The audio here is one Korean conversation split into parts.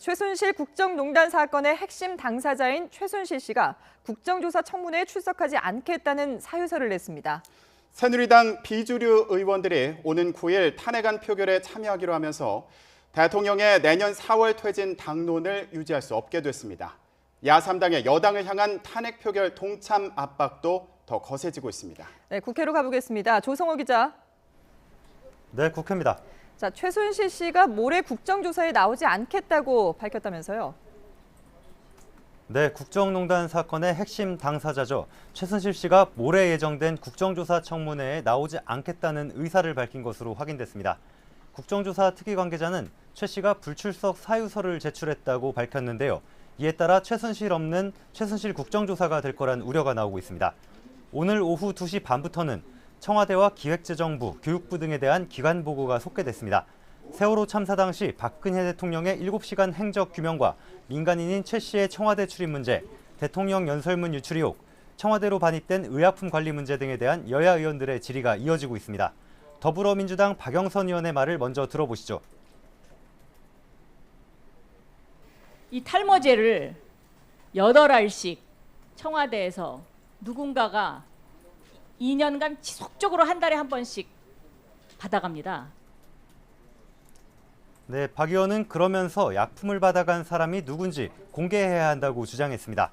최순실 국정농단 사건의 핵심 당사자인 최순실 씨가 국정조사 청문회에 출석하지 않겠다는 사유서를 냈습니다. 새누리당 비주류 의원들이 오는 9일 탄핵안 표결에 참여하기로 하면서 대통령의 내년 4월 퇴진 당론을 유지할 수 없게 됐습니다. 야3당의 여당을 향한 탄핵 표결 동참 압박도 더 거세지고 있습니다. 네, 국회로 가보겠습니다. 조성호 기자. 네, 국회입니다. 자, 최순실 씨가 모레 국정조사에 나오지 않겠다고 밝혔다면서요? 네, 국정농단 사건의 핵심 당사자죠. 최순실 씨가 모레 예정된 국정조사 청문회에 나오지 않겠다는 의사를 밝힌 것으로 확인됐습니다. 국정조사 특위 관계자는 최 씨가 불출석 사유서를 제출했다고 밝혔는데요. 이에 따라 최순실 없는 최순실 국정조사가 될 거란 우려가 나오고 있습니다. 오늘 오후 2시 반부터는 청와대와 기획재정부, 교육부 등에 대한 기관 보고가 속개됐습니다. 세월호 참사 당시 박근혜 대통령의 7시간 행적 규명과 민간인인 최 씨의 청와대 출입 문제, 대통령 연설문 유출 의혹, 청와대로 반입된 의약품 관리 문제 등에 대한 여야 의원들의 질의가 이어지고 있습니다. 더불어민주당 박영선 의원의 말을 먼저 들어보시죠. 이 탈모제를 8알씩 청와대에서 누군가가 2년간 지속적으로 한 달에 한 번씩 받아갑니다. 네, 박 의원은 그러면서 약품을 받아간 사람이 누군지 공개해야 한다고 주장했습니다.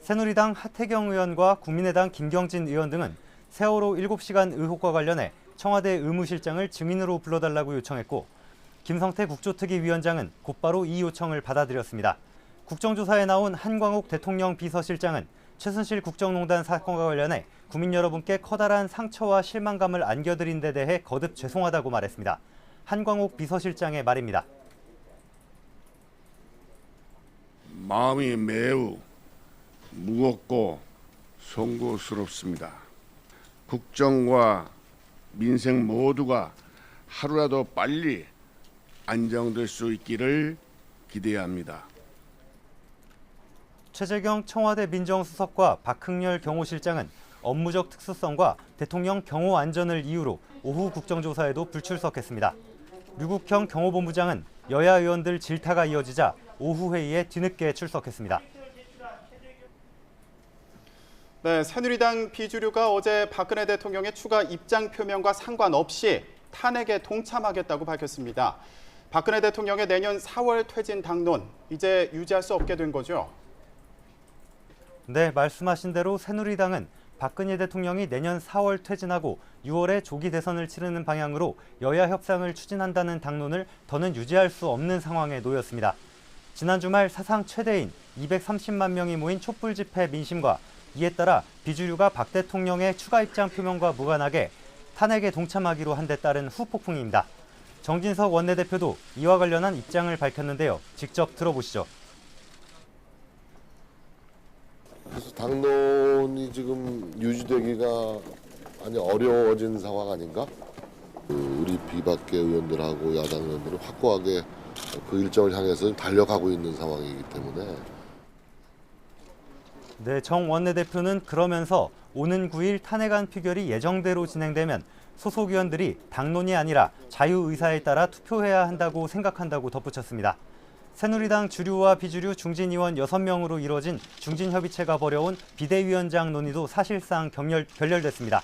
새누리당 하태경 의원과 국민의당 김경진 의원 등은 세월호 7시간 의혹과 관련해 청와대 의무실장을 증인으로 불러달라고 요청했고, 김성태 국조특위위원장은 곧바로 이 요청을 받아들였습니다. 국정조사에 나온 한광욱 대통령 비서실장은 최순실 국정농단 사건과 관련해 국민 여러분께 커다란 상처와 실망감을 안겨드린 데 대해 거듭 죄송하다고 말했습니다. 한광욱 비서실장의 말입니다. 마음이 매우 무겁고 송구스럽습니다. 국정과 민생 모두가 하루라도 빨리 안정될 수 있기를 기대합니다. 최재경 청와대 민정수석과 박흥렬 경호실장은 업무적 특수성과 대통령 경호 안전을 이유로 오후 국정조사에도 불출석했습니다. 류국형 경호본부장은 여야 의원들 질타가 이어지자 오후 회의에 뒤늦게 출석했습니다. 네, 새누리당 비주류가 어제 박근혜 대통령의 추가 입장 표명과 상관없이 탄핵에 동참하겠다고 밝혔습니다. 박근혜 대통령의 내년 4월 퇴진 당론, 이제 유지할 수 없게 된 거죠? 네, 말씀하신 대로 새누리당은 박근혜 대통령이 내년 4월 퇴진하고 6월에 조기 대선을 치르는 방향으로 여야 협상을 추진한다는 당론을 더는 유지할 수 없는 상황에 놓였습니다. 지난 주말 사상 최대인 230만 명이 모인 촛불 집회 민심과 이에 따라 비주류가 박 대통령의 추가 입장 표명과 무관하게 탄핵에 동참하기로 한 데 따른 후폭풍입니다. 정진석 원내대표도 이와 관련한 입장을 밝혔는데요. 직접 들어보시죠. 그래서 당론이 지금 유지되기가 많이 어려워진 상황 아닌가? 우리 비박계 의원들하고 야당 의원들은 확고하게 그 일정을 향해서 달려가고 있는 상황이기 때문에. 네, 정 원내대표는 그러면서 오는 9일 탄핵안 표결이 예정대로 진행되면 소속 의원들이 당론이 아니라 자유의사에 따라 투표해야 한다고 생각한다고 덧붙였습니다. 새누리당 주류와 비주류 중진 의원 6명으로 이뤄진 중진협의체가 벌여온 비대위원장 논의도 사실상 결렬됐습니다.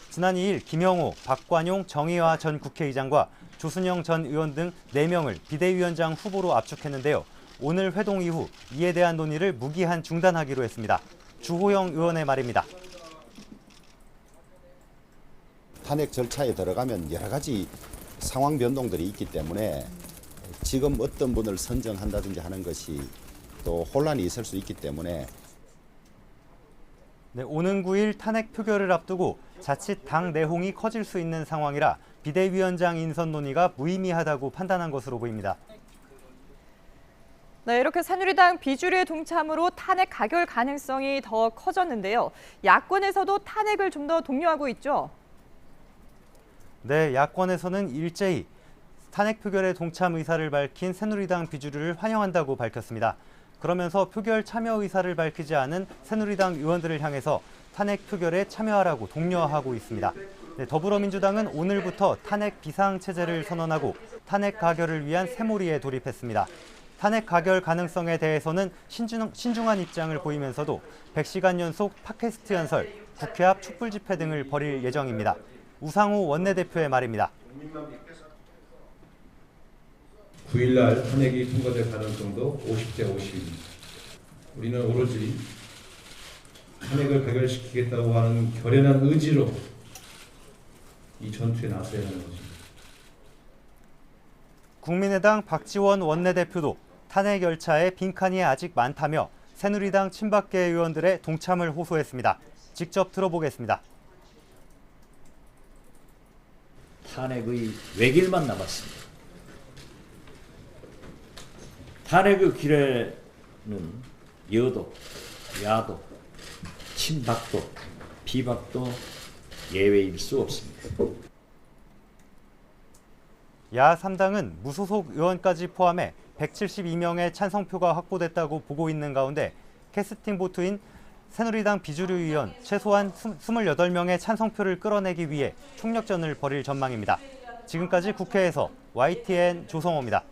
지난 2일 김영호, 박관용, 정의화 전 국회의장과 조순영 전 의원 등 4명을 비대위원장 후보로 압축했는데요. 오늘 회동 이후 이에 대한 논의를 무기한 중단하기로 했습니다. 주호영 의원의 말입니다. 탄핵 절차에 들어가면 여러 가지 상황 변동들이 있기 때문에 지금 어떤 분을 선정한다든지 하는 것이 또 혼란이 있을 수 있기 때문에 네, 오는 9일 탄핵 표결을 앞두고 자칫 당 내홍이 커질 수 있는 상황이라 비대위원장 인선 논의가 무의미하다고 판단한 것으로 보입니다. 네, 이렇게 새누리당 비주류의 동참으로 탄핵 가결 가능성이 더 커졌는데요. 야권에서도 탄핵을 좀 더 독려하고 있죠. 네, 야권에서는 일제히 탄핵 표결에 동참 의사를 밝힌 새누리당 비주류를 환영한다고 밝혔습니다. 그러면서 표결 참여 의사를 밝히지 않은 새누리당 의원들을 향해서 탄핵 표결에 참여하라고 독려하고 있습니다. 네, 더불어민주당은 오늘부터 탄핵 비상체제를 선언하고 탄핵 가결을 위한 새몰이에 돌입했습니다. 탄핵 가결 가능성에 대해서는 신중한 입장을 보이면서도 100시간 연속 팟캐스트 연설, 국회 앞 촛불 집회 등을 벌일 예정입니다. 우상호 원내대표의 말입니다. 9일날 탄핵이 통과될 가능성도 50대 50입니다. 우리는 오로지 탄핵을 가결시키겠다고 하는 결연한 의지로 이 전투에 나서야 하는 것입니다. 국민의당 박지원 원내대표도 탄핵 열차에 빈칸이 아직 많다며 새누리당 친박계 의원들의 동참을 호소했습니다. 직접 들어보겠습니다. 탄핵의 외길만 남았습니다. 탄핵의 길에는 여도, 야도, 친박도, 비박도 예외일 수 없습니다. 야 3당은 무소속 의원까지 포함해 172명의 찬성표가 확보됐다고 보고 있는 가운데 캐스팅 보트인 새누리당 비주류 의원 최소한 28명의 찬성표를 끌어내기 위해 총력전을 벌일 전망입니다. 지금까지 국회에서 YTN 조성호입니다.